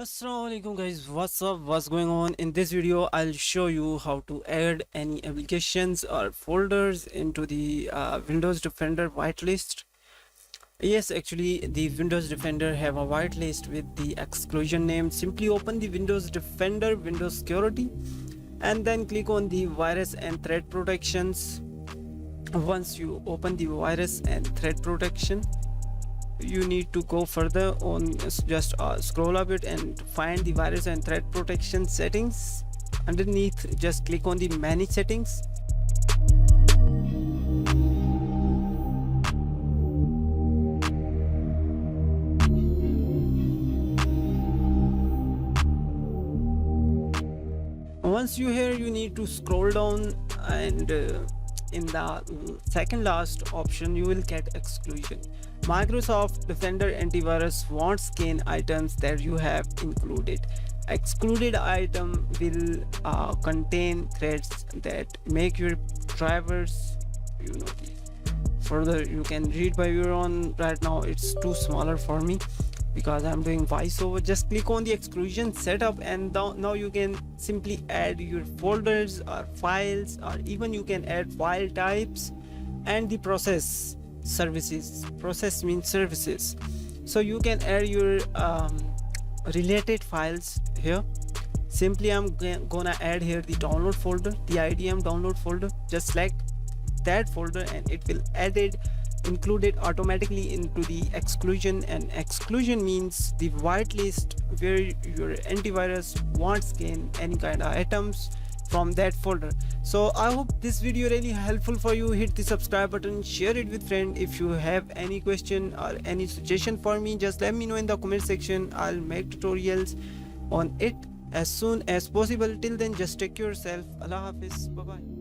Assalamualaikum guys, what's up, what's going on? In this video I'll show you how to add any applications or folders into the Windows Defender whitelist. Yes, actually the Windows Defender have a whitelist with the exclusion name. Simply open the Windows Defender, Windows Security, and then click on the virus and threat protections. Once you open the virus and threat protection, you need to go further on, just scroll a bit and find the virus and threat protection settings. Underneath, just click on the manage settings. Once you here, you need to scroll down, and in the second last option you will get exclusion. Microsoft Defender antivirus won't scan items that you have included. Excluded item will contain threats that make your drivers, further you can read by your own. Right now it's too smaller for me because I'm doing voiceover. Just click on the exclusion setup, and now you can simply add your folders or files, or even you can add file types and the process means services. So you can add your related files here. Simply I'm gonna add here the download folder, the IDM download folder. Just select that folder and it will included automatically into the exclusion. And exclusion means the whitelist where your antivirus won't scan any kind of items from that folder. So I hope this video really helpful for you. Hit the subscribe button, share it with friend. If you have any question or any suggestion for me, just let me know in the comment section. I'll make tutorials on it as soon as possible. Till then, just take care yourself. Allah Hafiz. Bye bye.